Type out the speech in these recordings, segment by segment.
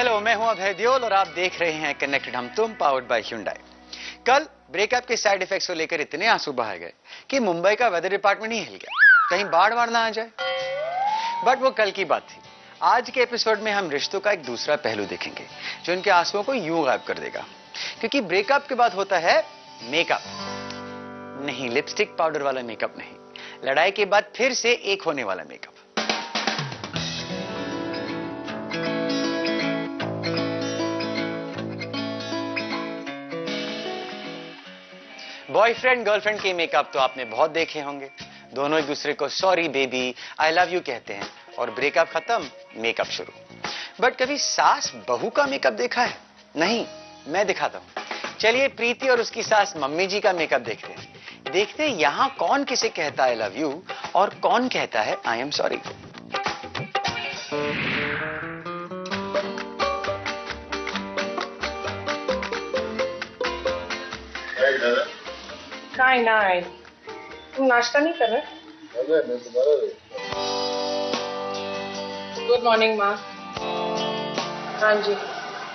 Hello, मैं हूं अभय दियोल और आप देख रहे हैं कनेक्टेड हम तुम, पावर्ड बाय Hyundai। कल ब्रेकअप के साइड इफेक्ट्स को लेकर इतने आंसू बहाए गए कि मुंबई का वेदर डिपार्टमेंट ही हिल गया, कहीं बाढ़ वाढ़ ना आ जाए। बट वो कल की बात थी। आज के एपिसोड में हम रिश्तों का एक दूसरा पहलू देखेंगे जो उनके आंसुओं को यूं गायब कर देगा। क्योंकि ब्रेकअप के बाद होता है मेकअप, नहीं लिपस्टिक पाउडर वाला मेकअप नहीं, लड़ाई के बाद फिर से एक होने वाला मेकअप। बॉयफ्रेंड गर्लफ्रेंड के मेकअप तो आपने बहुत देखे होंगे। दोनों एक दूसरे को sorry baby, I love you कहते हैं और ब्रेकअप खत्म, मेकअप शुरू। बट कभी सास बहू का मेकअप देखा है? नहीं, मैं दिखाता हूं। चलिए प्रीति और उसकी सास मम्मी जी का मेकअप देखते हैं। देखते हैं यहां कौन किसे कहता है आई लव यू और कौन कहता है आई एम सॉरी। काय ना है, तुम नाश्ता नहीं कर रहे? गुड मॉर्निंग माँ। हाँ जी।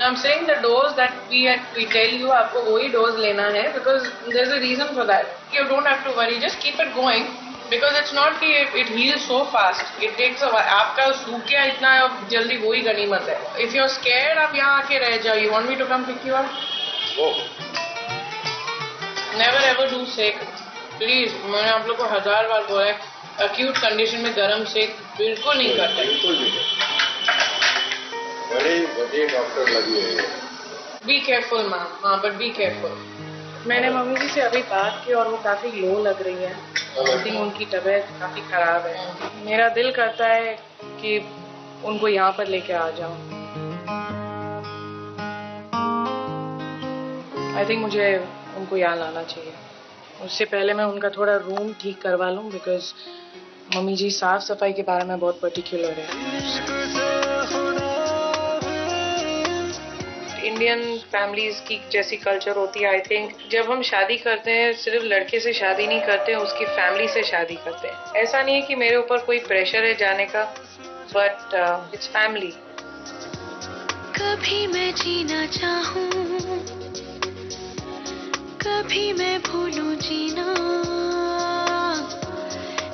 I'm saying the dose that we tell you आपको वही डोज लेना है because there's a reason for that. You don't have to worry, just keep it going because it's not कि it heals so fast. It takes a while. आपका सूख गया इतना जल्दी वही गनीमत है. If you're scared आप यहाँ आके रह जाओ. You want me to come pick you up? Never ever do सेक, प्लीज। मैंने आप लोग को 1000 बार बोला है, अक्यूट कंडीशन में गर्म सेक बिल्कुल नहीं करते। बड़े डॉक्टर लगी है। बी केयरफुल मैम, हाँ बट बी केयरफुल। मैंने मम्मी जी से अभी बात की और वो काफी लो लग रही है। आई थिंक उनकी तबीयत काफी खराब है। मेरा दिल करता है कि उनको यहाँ पर लेके आ जाऊं। आई थिंक मुझे उनको यहाँ लाना चाहिए। उससे पहले मैं उनका थोड़ा रूम ठीक करवा लूँ बिकॉज मम्मी जी साफ सफाई के बारे में बहुत पर्टिकुलर है। इंडियन फैमिलीज की जैसी कल्चर होती है। आई थिंक जब हम शादी करते हैं सिर्फ लड़के से शादी नहीं करते हैं, उसकी फैमिली से शादी करते हैं। ऐसा नहीं है कि मेरे ऊपर कोई प्रेशर है जाने का, बट इट्स फैमिली। कभी मैं जीना चाहूं, कभी मैं भूलूं जीना,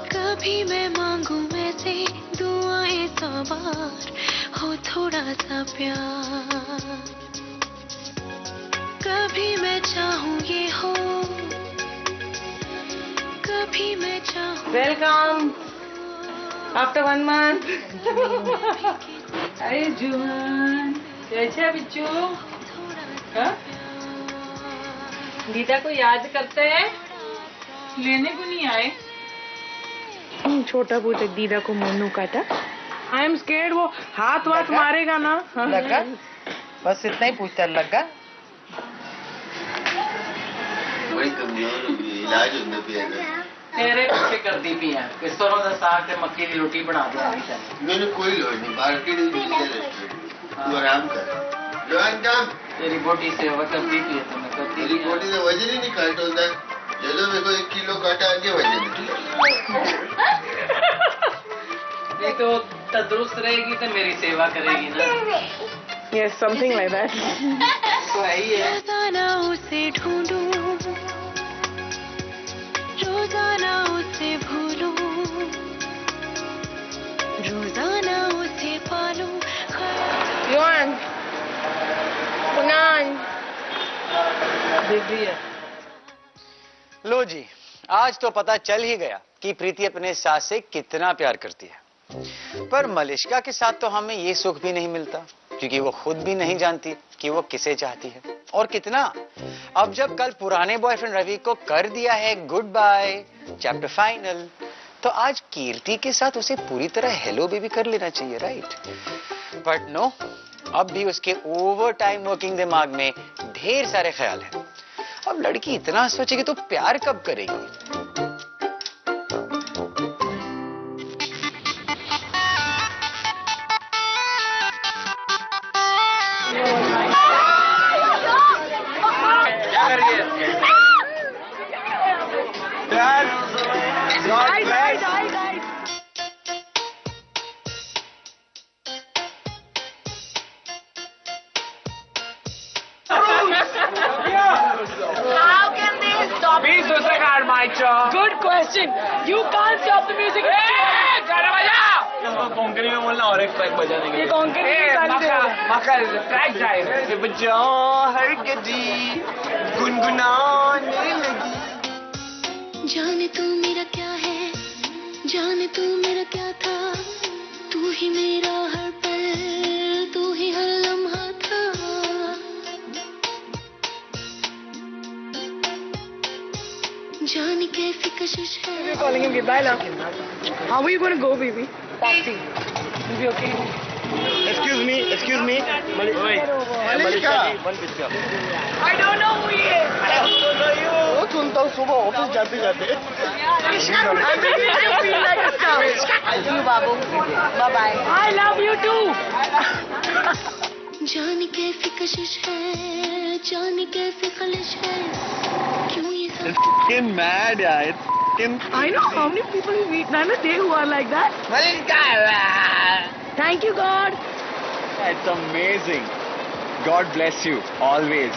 कभी मैं मांगूं ऐसे दुआएं सवार हो थोड़ा सा प्यार, कभी मैं चाहूं ये हो, कभी मैं चाहूं। Welcome after 1 month। अरे जुआन कैसे बिच्चू? गीता को याद करते हैं, लेने को नहीं आए। छोटा भूत दीदा को मोनू काटा। आई एम स्केर्ड, वो हाथ वाथ मारेगा ना। लगा बस इतना ही पूछता लगा। बड़ी कमजोर हो गई, इलाज होने पे तेरे पीछे कर दी पी है कि सरों दा साग ते मक्की दी रोटी बना दे। मैंने कोई लोड़ नहीं, मार्केट में तू आराम कर। जवान काम तेरी बॉडी सेवा करती पी है, तुम्हें करती। तेरी बॉडी से वजन ही नहीं काट होता। चलो मेरे को 1 किलो काटा आगे वजन नहीं तो तंदुरुस्त रहेगी तो मेरी सेवा करेगी ना। Yes, something like that. तो है ही है। रोजाना उसे ढूंढूं, रोजाना उसे भूलूं, रोजाना उसे पालूं। युआन पुनान दीदी है। लो जी, आज तो पता चल ही गया कि प्रीति अपने सास से कितना प्यार करती है। पर मलिष्का के साथ तो हमें ये सुख भी नहीं मिलता क्योंकि वो खुद भी नहीं जानती कि वो किसे चाहती है और कितना। अब जब कल पुराने बॉयफ्रेंड रवि को कर दिया है गुड बाय, चैप्टर फाइनल, तो आज कीर्ति के साथ उसे पूरी तरह हेलो बेबी कर लेना चाहिए, राइट? बट नो, अब भी उसके ओवर टाइम वर्किंग दिमाग में ढेर सारे ख्याल हैं। अब लड़की इतना सोचेगी तो प्यार कब करेगी? Please disregard my job. Good question. You can't stop the music. गाना बजा। कोंकणी में बोलना और एक ट्रैक बजा देंगे। ये कोंकणी में मका ट्रैक जाए। बजा हर गजी गुनगुनाने लगी। जाने तू मेरा क्या है, जाने तू मेरा क्या था, तू ही मेरा हर पल, तू ही हर लम्हा था। जाने कैसी कशिश है। We're calling him goodbye now. How are you going to go, baby? Taxi. Will be okay. Excuse me. Malika. I don't know who he is. वो सुनता हूँ सुबह ऑफिस जाते जाते। I feel like a star. You, Babu. Bye-bye. I love you too. जाने कैसी कशिश है, जाने कैसी खलिश है, क्यों ये सब Fucking mad, yeah. It's fucking. I know how many people we meet in a day who are like that. Thank you, God. It's amazing. God bless you always.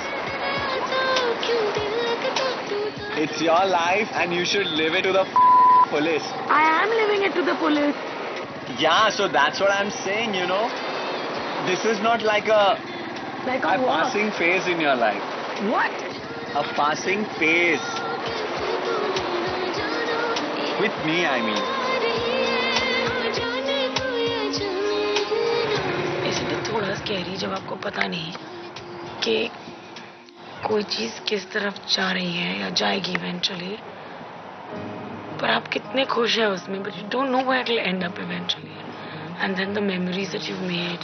क्यों दिल लगता टूटा। It's your life and you should live it to the fullest. I am living it to the fullest. Yeah, so that's what I'm saying, you know. This is not like a Like a what? passing phase in your life. What? A passing phase. With me, I mean. इसलिए थोड़ा scary जब आपको पता नहीं कि कोई चीज किस तरफ जा रही है या जाएगी इवेंचुअली, पर आप कितने खुश हैं उसमें, but you don't know where it will end up eventually, and then the memories that you made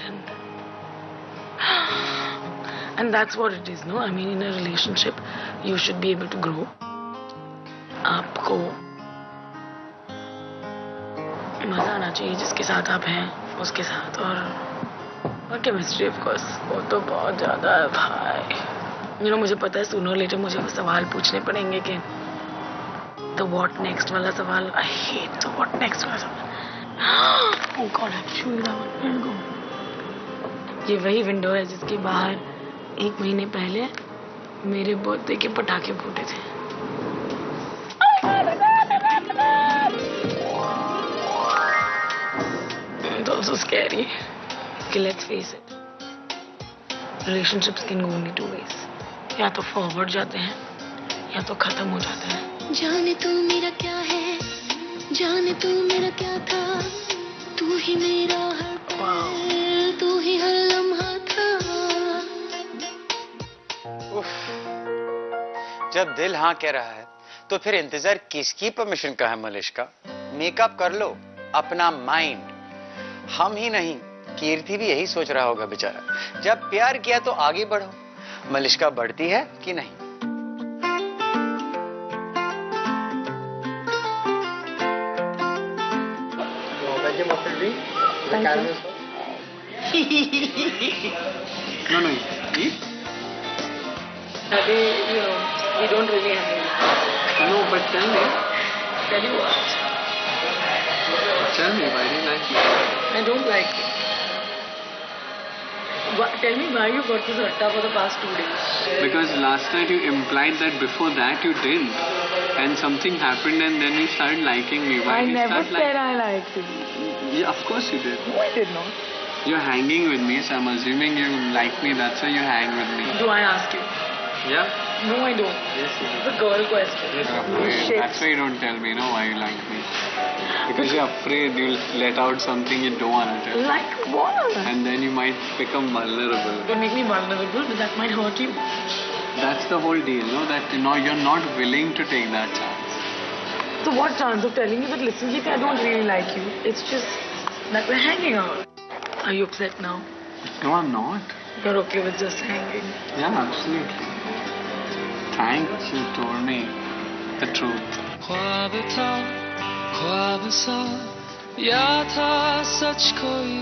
and that's what it is, no? I mean, in a relationship you should be able to grow. आपको मजा आना चाहिए जिसके साथ आप हैं उसके साथ, और केमिस्ट्री ऑफ कोर्स वो तो बहुत ज्यादा है भाई। यू नो, मुझे पता है सूनर लेटर मुझे वो सवाल पूछने पड़ेंगे कि द व्हाट नेक्स्ट वाला सवाल। I hate the what next वाला सवाल। ओह गॉड, आई छू दैट वन। ये वही विंडो है जिसके बाहर 1 महीने पहले मेरे बर्थडे के पटाखे फूटे थे। It's also scary. Okay, let's face it. Relationships can go only 2 ways. या तो फॉरवर्ड जाते हैं या तो खत्म हो जाते हैं। जाने तू मेरा क्या है, जाने तू मेरा क्या था, तू ही मेरा हर पल, तू ही हर लम्हा था। उफ। जब दिल हाँ कह रहा है तो फिर इंतजार किसकी परमिशन का है मलिश्का? मेकअप कर लो अपना माइंड। हम ही नहीं, कीर्ति भी यही सोच रहा होगा बेचारा। जब प्यार किया तो आगे बढ़ो। मलिश्का बढ़ती है कि नहीं? No. Maybe, you know, we don't really have any. No, but tell me. Tell you what, Tell me, why do you like me? I don't like it. Tell me why you got this ratta for the past 2 days. Because last night you implied that before that you didn't. And something happened and then you started liking me. Why I did you never start said I liked you. Yeah, of course you did. No, I did not. You're hanging with me, so I'm assuming you like me. That's why you hang with me. Do I ask you? Yeah? No, I don't. Yes, you It's a girl question. You're afraid. Shit. That's why you don't tell me, no, why you like me. Because you're afraid you'll let out something you don't want to tell. Like what? And then you might become vulnerable. Don't make me vulnerable, but that might hurt you. That's the whole deal, no? That you're not willing to take that chance. So what chance of telling you that, listen, Geeta, I don't really like you. It's just that we're hanging out. Are you upset now? No, I'm not. You're okay with just hanging? Yeah, absolutely. Thanks, you told me the truth. ख्वाब था ख्वाब सा या था सच कोई,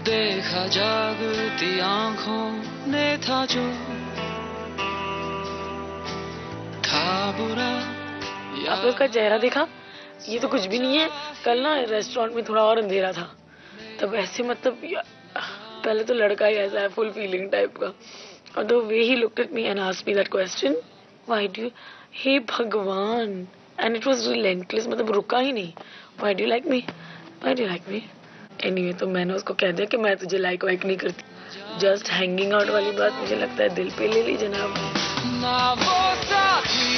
देखा जागती आंखों ने था जो, था बुरा आपने उसका चेहरा देखा? ये तो कुछ भी नहीं है। कल ना रेस्टोरेंट में थोड़ा और अंधेरा था, तब ऐसे मतलब पहले तो लड़का ही ऐसा है, फुल फीलिंग टाइप का, और the way he looked at me and asked me that question, why do हे भगवान, एंड इट वाज रिलेंटलेस, मतलब रुका ही नहीं. Why do you like me, why do you like me. Anyway, तो मैंने उसको कह दिया कि मैं तुझे लाइक वाइक नहीं करती. जस्ट हैंगिंग आउट वाली बात मुझे लगता है दिल पे ले ली जनाब. ना वो साथी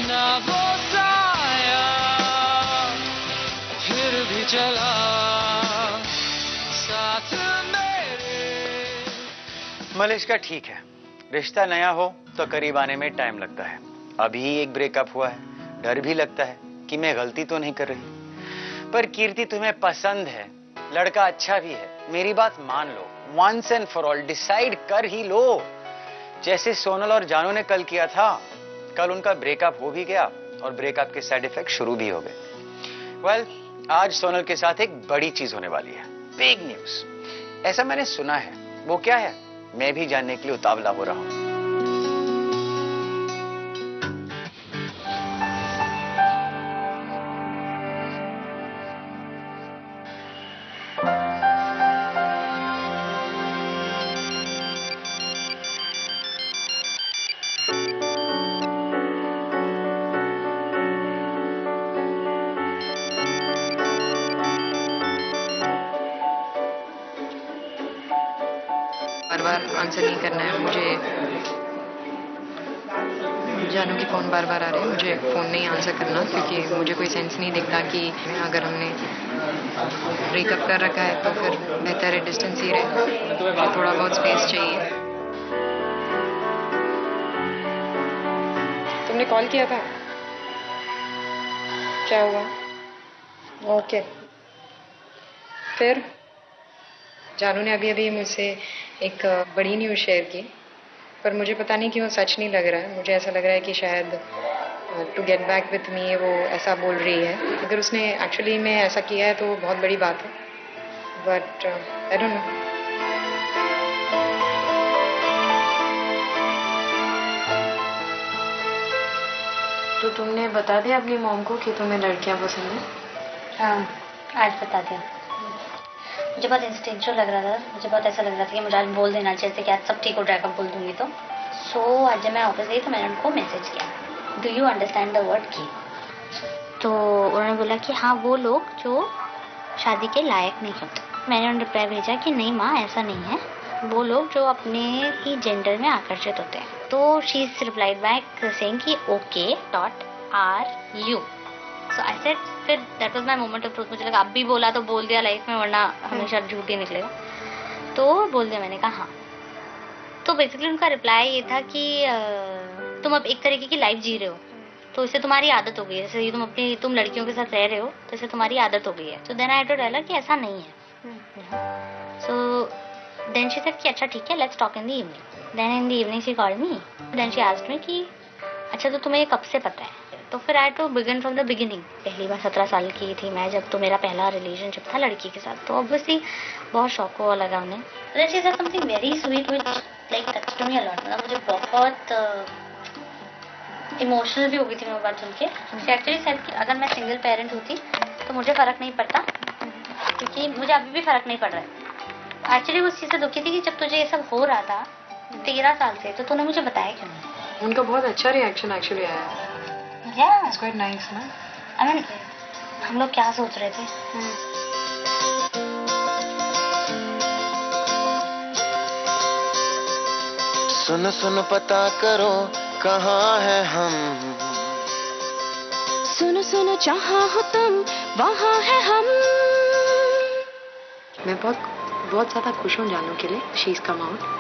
ना वो साया, फिर भी चला साथ मेरे. मलिश्का ठीक है, रिश्ता नया हो तो करीब आने में टाइम लगता है. अभी एक ब्रेकअप हुआ है, डर भी लगता है कि मैं गलती तो नहीं कर रही. पर कीर्ति तुम्हें पसंद है, लड़का अच्छा भी है, मेरी बात मान लो. Once and for all decide कर ही लो. जैसे सोनल और जानू ने कल किया था. कल उनका ब्रेकअप हो भी गया और ब्रेकअप के साइड इफेक्ट शुरू भी हो गए. वेल, आज सोनल के साथ एक बड़ी चीज होने वाली है, बिग न्यूज. ऐसा मैंने सुना है. वो क्या है, मैं भी जानने के लिए उतावला हो रहा हूं. बार आंसर नहीं करना है मुझे. जानू की फ़ोन बार बार आ रहे हैं, मुझे फ़ोन नहीं आंसर करना, क्योंकि मुझे कोई सेंस नहीं दिखता कि अगर हमने ब्रेकअप कर रखा है तो फिर बेहतर है डिस्टेंस ही रहे. थोड़ा बहुत स्पेस चाहिए. तुमने कॉल किया था, क्या हुआ? ओके. फिर जानू ने अभी अभी मुझसे एक बड़ी न्यूज़ शेयर की, पर मुझे पता नहीं क्यों सच नहीं लग रहा है. मुझे ऐसा लग रहा है कि शायद to get back with me वो ऐसा बोल रही है. अगर उसने एक्चुअली में ऐसा किया है तो बहुत बड़ी बात है, बट आई डोंट नो. तो तुमने बता दिया अपनी मॉम को कि तुम्हें लड़कियां पसंद है? हाँ, आज बता दिया. मुझे बहुत इंस्टिंक्चुअल लग रहा था. मुझे बहुत ऐसा लग रहा था कि मुझे आज बोल देना चाहिए कि आज सब ठीक हो जाएगा बोल दूंगी तो. आज जब मैं ऑफिस गई तो मैंने उनको मैसेज किया, do you understand the word की. तो उन्होंने बोला कि हाँ, वो लोग जो शादी के लायक नहीं होते. मैंने उन्हें रिप्लाई भेजा कि नहीं माँ, ऐसा नहीं है, वो लोग जो अपने ही जेंडर में आकर्षित होते हैं. तो she is replied back saying कि okay dot are you. So I said, फिर that was my moment of truth. मुझे लगा अब भी बोला तो बोल दिया लाइफ में, वरना हमेशा झूठ ही निकलेगा. तो बोल दिया मैंने कहा हाँ. तो बेसिकली उनका रिप्लाई ये था कि तुम अब एक तरीके की लाइफ जी रहे हो, तो इससे तुम्हारी आदत हो गई है. जैसे तुम लड़कियों के साथ रह रहे हो तो इससे तुम्हारी आदत हो गई है. तो then I to tell her कि ऐसा नहीं है. सो देन शी सेड कि अच्छा ठीक है, let's talk in the evening. Then in the evening she called me. Then she asked me कि अच्छा तो तुम्हें ये कब से पता है. तो फिर I to begin from the beginning. पहली बार 17 साल की थी मैं जब, तो मेरा पहला रिलेशनशिप था लड़की के साथ. तो ऑब्वियसली बहुत शौक हुआ लगा उन्हें. Then she said something very sweet which like touched me a lot. मतलब मुझे बहुत इमोशनल भी हो गई थी मैं बात सुन के. शी एक्चुअली सेड कि अगर मैं सिंगल पेरेंट होती तो मुझे फ़र्क नहीं पड़ता, क्योंकि मुझे अभी भी फ़र्क नहीं पड़ रहा है. एक्चुअली उस चीज़ से दुखी थी कि जब तुझे ये सब हो रहा था 13 साल से, तो तूने मुझे बताया क्यों नहीं. उनका बहुत अच्छा रिएक्शन एक्चुअली आया. Yeah. It's quite nice, ना? I mean, हम लोग क्या सोच रहे थे. सुनो सुनो पता करो कहाँ है हम. सुनो सुनो जहाँ हो तुम वहाँ है हम. मैं बहुत ज़्यादा खुश हूँ जानू के लिए. She is come out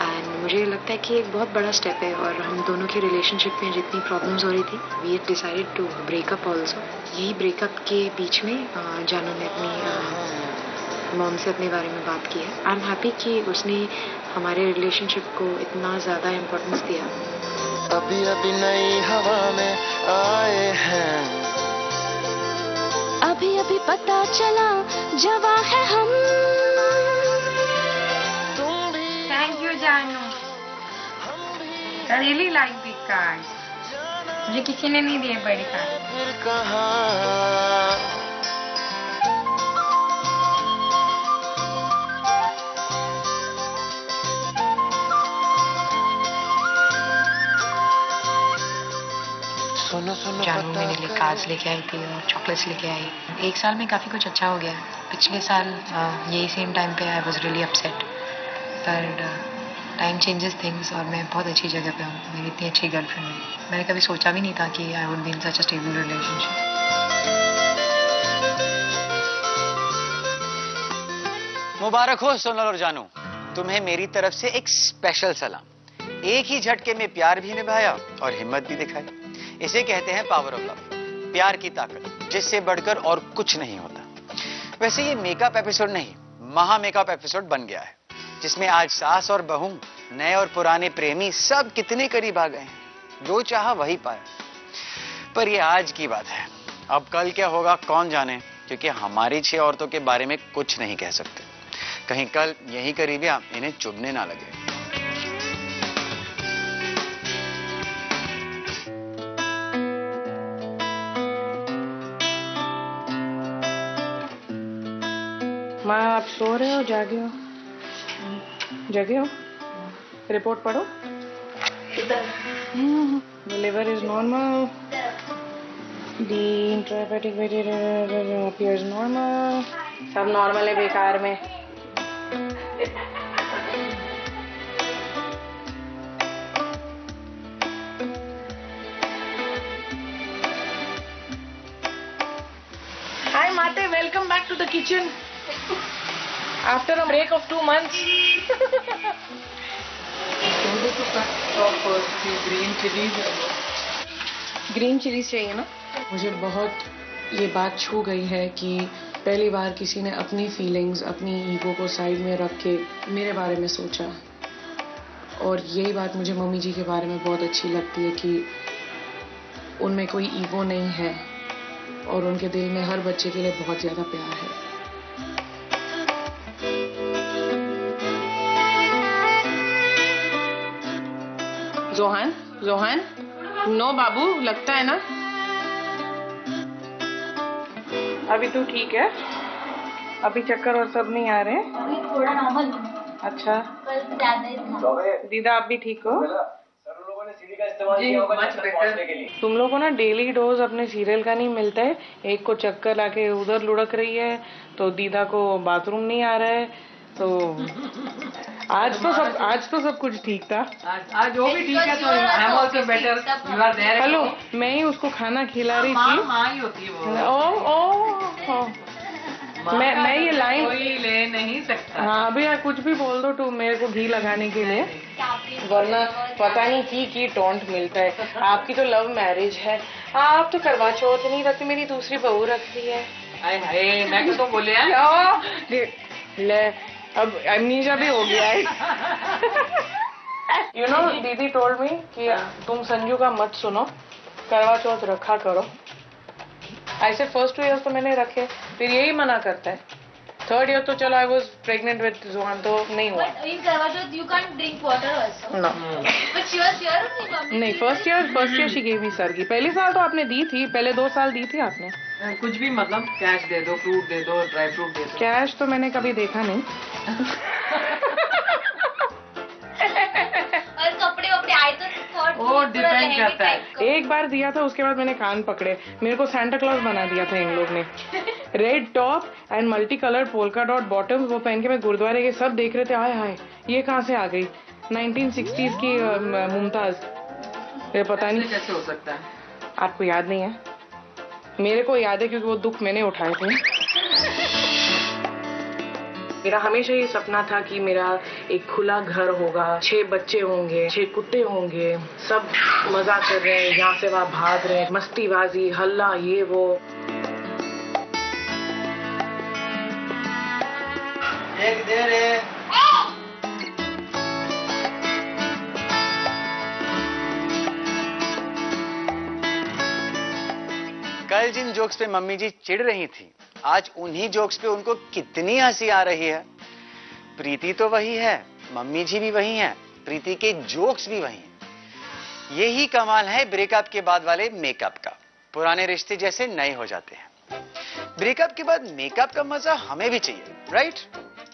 and मुझे लगता है कि एक बहुत बड़ा स्टेप है. और हम दोनों के रिलेशनशिप में जितनी प्रॉब्लम्स हो रही थी, we had decided to break up also. यही ब्रेकअप के बीच में जानू ने अपनी मॉम से अपने बारे में बात की है. आई एम हैप्पी कि उसने हमारे रिलेशनशिप को इतना ज़्यादा इम्पोर्टेंस दिया. अभी अभी नई हवा में आए हैं, अभी अभी पता चला जवा है हम. Thank you, Janu. I really like big cars. मुझे किसी ने नहीं दिए बड़ी कार. फिर कहाँ जानू मेरे लिए कार्ड्स लेके आई थी और चॉकलेट्स लेके आई। 1 साल में काफ़ी कुछ अच्छा हो गया। पिछले साल यही सेम टाइम पे आई वाज रियली अपसेट, पर टाइम चेंजेस थिंग्स और मैं बहुत अच्छी जगह पे हूँ। मेरी इतनी अच्छी गर्लफ्रेंड है। मैंने कभी सोचा भी नहीं था कि I would be in such a stable relationship. मुबारक हो सोनल और जानू, तुम्हें मेरी तरफ से एक स्पेशल सलाम। एक ही झटके में प्यार भी निभाया और हिम्मत भी दिखाई। इसे कहते हैं पावर ऑफ लव, प्यार की ताकत, जिससे बढ़कर और कुछ नहीं होता। वैसे ये मेकअप एपिसोड नहीं, महा मेकअप एपिसोड बन गया है, जिसमें आज सास और बहू, नए और पुराने प्रेमी सब कितने करीब आ गए हैं। जो चाहा वही पाया। पर ये आज की बात है, अब कल क्या होगा कौन जाने, क्योंकि हमारी 6 औरतों के बारे में कुछ नहीं कह सकते। कहीं कल यही करीबियां इन्हें चुभने ना लगे। माँ आप सो रहे हो जागे हो? जगे हो? रिपोर्ट पढ़ो। Liver is normal, the intrahepatic appears normal, सब नॉर्मल है बेकार में। Hi Mate, welcome back to the kitchen after a break of 2 months. Green chillies चाहिए ना? मुझे बहुत ये बात छू गई है कि पहली बार किसी ने अपनी फीलिंग्स, अपनी ईगो को साइड में रख के मेरे बारे में सोचा। और यही बात मुझे मम्मी जी के बारे में बहुत अच्छी लगती है कि उनमें कोई ईगो नहीं है और उनके दिल में हर बच्चे के लिए बहुत ज़्यादा प्यार है। जोहान, जोहान, नो बाबू, लगता है ना? अभी तू ठीक है? अभी चक्कर और सब नहीं आ रहे? अभी थोड़ा नॉर्मल। अच्छा। दीदा आप भी ठीक हो? तुम लोगों को ना डेली डोज अपने सीरियल का नहीं मिलता है। एक को चक्कर आके उधर लुढ़क रही है, तो दीदा को बाथरूम नहीं आ रहा है, तो आज तो सब कुछ ठीक था। आज वो भी ठीक है, तो I am also better, you are there. Hello, मैं ही उसको खाना खिला रही थी। माँ ही होती है वो। मैं ये लाइन कोई ले नहीं सकता। हाँ, अभी यार कुछ भी बोल दो तो मेरे को घी लगाने के लिए, वरना पता नहीं की टोंट मिलता है। आपकी तो लव मैरिज है, आप तो करवा चौथ नहीं रखती, मेरी दूसरी बहू रखती है। हाय मैं तो बोले यार, ले अब अमनीजा भी हो गया है। यू नो दीदी टोल्ड मी कि तुम संजू का मत सुनो, करवा चौथ रखा करो। ऐसे फर्स्ट 2 years तो मैंने रखे, फिर यही मना करता है। 3rd year तो चलो I was pregnant with Johan, तो नहीं हुआ। You can't drink water also. No. But she was sure नहीं, first year she gave me sargi. पहले साल तो आपने दी थी, पहले 2 साल दी थी आपने। कुछ भी मतलब कैश दे दो, फ्रूट दे दो, ड्राई फ्रूट दे दो। कैश तो मैंने कभी देखा नहीं। और कपड़े वपड़े आए तो वो डिपेंड करता है। एक बार दिया था, उसके बाद मैंने कान पकड़े। मेरे को सांता क्लॉज बना दिया था इन लोग ने। Red top and multi colour polka dot bottom, वो पहन के मैं गुरुद्वारे के सब देख रहे थे। हाय हाय ये कहाँ से आ गई? 1960s की मुमताज। ये पता नहीं कैसे हो सकता है। आपको याद नहीं है? मेरे को याद है क्योंकि वो दुख मैंने उठाए थे। मेरा हमेशा ये सपना था कि मेरा एक खुला घर होगा, 6 बच्चे होंगे, 6 कुत्ते होंगे, सब मजा कर रहे हैं, यहाँ से वहाँ भाग रहे हैं, मस्तीबाजी, हल्ला, ये वो। एक दे रे। कल जिन जोक्स पे मम्मी जी चिढ़ रही थी, आज उन्हीं जोक्स पे उनको कितनी हंसी आ रही है। प्रीति तो वही है, मम्मी जी भी वही हैं, प्रीति के जोक्स भी वही हैं। यही कमाल है ब्रेकअप के बाद वाले मेकअप का। पुराने रिश्ते जैसे नए हो जाते हैं। ब्रेकअप के बाद मेकअप का मजा हमें भी चाहिए, राइट?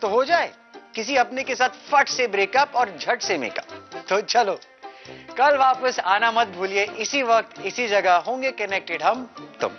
तो हो जाए किसी अपने के साथ फट से ब्रेकअप और झट से मेकअप। तो चलो कल वापस आना मत भूलिए, इसी वक्त इसी जगह होंगे कनेक्टेड हम तुम।